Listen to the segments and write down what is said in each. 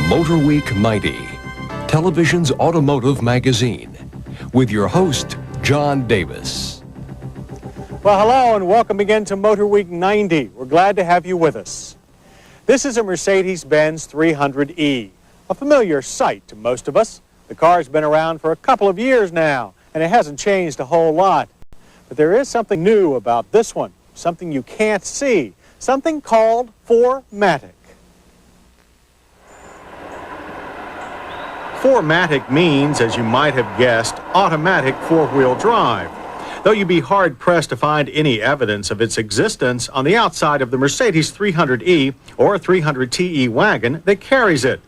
MotorWeek 90, television's automotive magazine, with your host, John Davis. Well, hello and welcome again to MotorWeek 90. We're glad to have you with us. This is a Mercedes-Benz 300E, a familiar sight to most of us. The car's been around for a couple of years now, and it hasn't changed a whole lot. But there is something new about this one, something you can't see, something called 4Matic. 4Matic means, as you might have guessed, automatic four-wheel drive, though you'd be hard-pressed to find any evidence of its existence on the outside of the Mercedes 300E or 300TE wagon that carries it.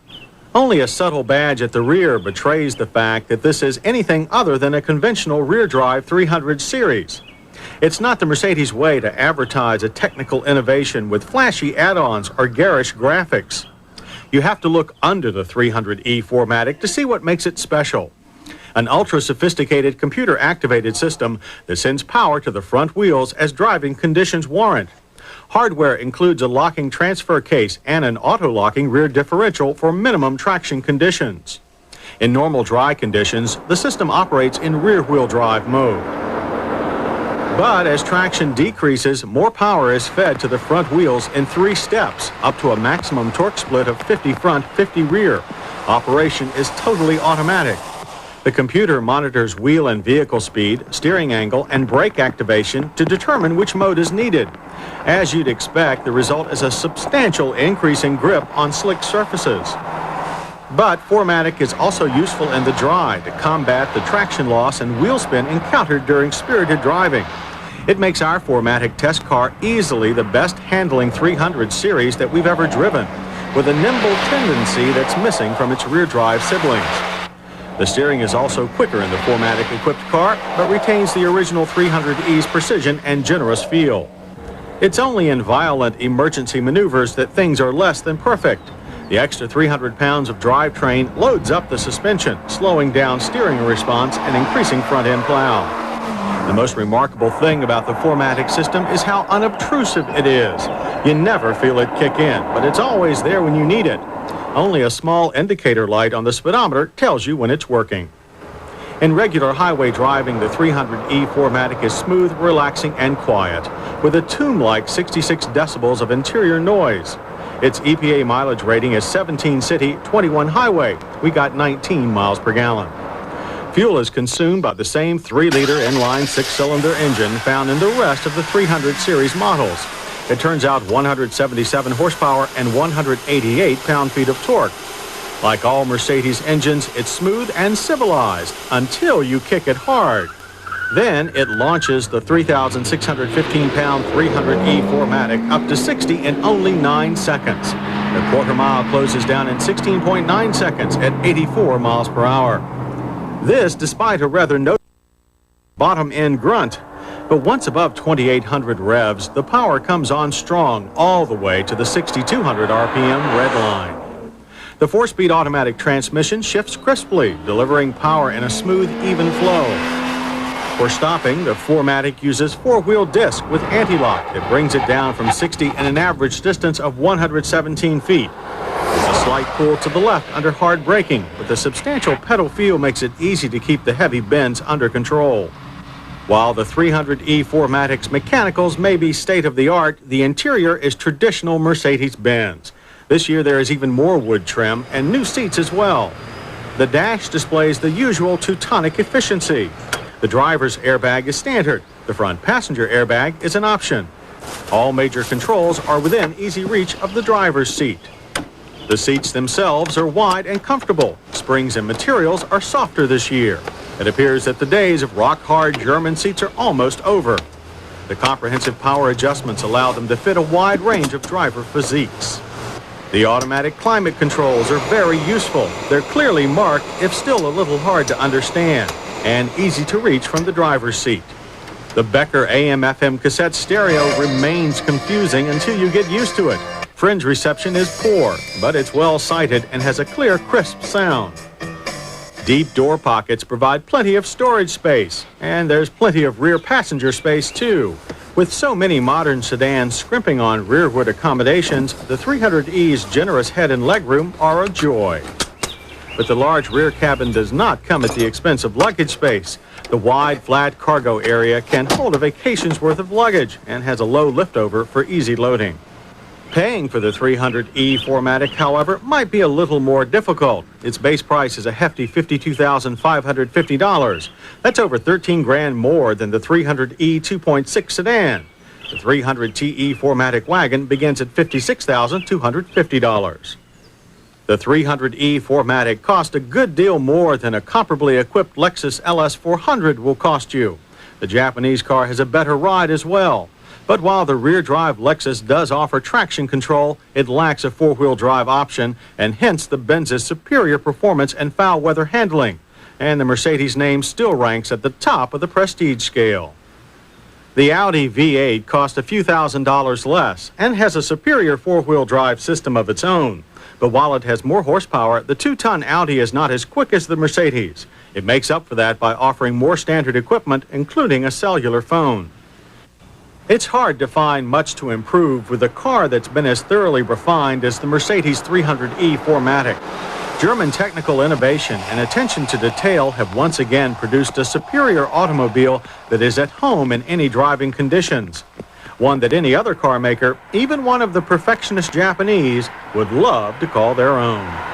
Only a subtle badge at the rear betrays the fact that this is anything other than a conventional rear-drive 300 series. It's not the Mercedes way to advertise a technical innovation with flashy add-ons or garish graphics. You have to look under the 300E 4Matic to see what makes it special. An ultra-sophisticated computer-activated system that sends power to the front wheels as driving conditions warrant. Hardware includes a locking transfer case and an auto-locking rear differential for minimum traction conditions. In normal dry conditions, the system operates in rear-wheel drive mode. But as traction decreases, more power is fed to the front wheels in 3 steps, up to a maximum torque split of 50 front, 50 rear. Operation is totally automatic. The computer monitors wheel and vehicle speed, steering angle, and brake activation to determine which mode is needed. As you'd expect, the result is a substantial increase in grip on slick surfaces. But 4Matic is also useful in the dry to combat the traction loss and wheel spin encountered during spirited driving. It makes our 4Matic test car easily the best handling 300 series that we've ever driven, with a nimble tendency that's missing from its rear drive siblings. The steering is also quicker in the 4Matic equipped car, but retains the original 300E's precision and generous feel. It's only in violent emergency maneuvers that things are less than perfect. The extra 300 pounds of drivetrain loads up the suspension, slowing down steering response and increasing front-end plow. The most remarkable thing about the 4Matic system is how unobtrusive it is. You never feel it kick in, but it's always there when you need it. Only a small indicator light on the speedometer tells you when it's working. In regular highway driving, the 300E 4Matic is smooth, relaxing, and quiet, with a tomb-like 66 decibels of interior noise. Its EPA mileage rating is 17 city, 21 highway. We got 19 miles per gallon. Fuel is consumed by the same 3-liter inline 6-cylinder engine found in the rest of the 300 series models. It turns out 177 horsepower and 188 pound-feet of torque. Like all Mercedes engines, it's smooth and civilized until you kick it hard. Then it launches the 3,615-pound 300E 4Matic up to 60 in only 9 seconds. The quarter mile closes down in 16.9 seconds at 84 miles per hour. This despite a rather noticeable bottom-end grunt. But once above 2,800 revs, the power comes on strong all the way to the 6,200 RPM red line. The 4-speed automatic transmission shifts crisply, delivering power in a smooth, even flow. For stopping, the 4Matic uses 4-wheel disc with anti-lock that brings it down from 60 in an average distance of 117 feet. There's a slight pull to the left under hard braking, but the substantial pedal feel makes it easy to keep the heavy bends under control. While the 300E 4Matic's mechanicals may be state-of-the-art, the interior is traditional Mercedes-Benz. This year there is even more wood trim and new seats as well. The dash displays the usual Teutonic efficiency. The driver's airbag is standard. The front passenger airbag is an option. All major controls are within easy reach of the driver's seat. The seats themselves are wide and comfortable. Springs and materials are softer this year. It appears that the days of rock-hard German seats are almost over. The comprehensive power adjustments allow them to fit a wide range of driver physiques. The automatic climate controls are very useful. They're clearly marked, if still a little hard to understand, and easy to reach from the driver's seat. The Becker AM/FM cassette stereo remains confusing until you get used to it. Fringe reception is poor, but it's well sighted and has a clear, crisp sound. Deep door pockets provide plenty of storage space, and there's plenty of rear passenger space too, With so many modern sedans scrimping on rearward accommodations, the 300E's generous head and legroom are a joy. But the large rear cabin does not come at the expense of luggage space. The wide, flat cargo area can hold a vacation's worth of luggage and has a low liftover for easy loading. Paying for the 300E 4Matic, however, might be a little more difficult. Its base price is a hefty $52,550. That's over 13 grand more than the 300E 2.6 sedan. The 300TE 4Matic wagon begins at $56,250. The 300E 4Matic cost a good deal more than a comparably equipped Lexus LS 400 will cost you. The Japanese car has a better ride as well. But while the rear-drive Lexus does offer traction control, it lacks a four-wheel drive option, and hence the Benz's superior performance and foul weather handling. And the Mercedes name still ranks at the top of the prestige scale. The Audi V8 cost a few $1,000s less and has a superior four-wheel drive system of its own. But while it has more horsepower, the 2-ton Audi is not as quick as the Mercedes. It makes up for that by offering more standard equipment, including a cellular phone. It's hard to find much to improve with a car that's been as thoroughly refined as the Mercedes 300E 4Matic. German technical innovation and attention to detail have once again produced a superior automobile that is at home in any driving conditions. One that any other car maker, even one of the perfectionist Japanese, would love to call their own.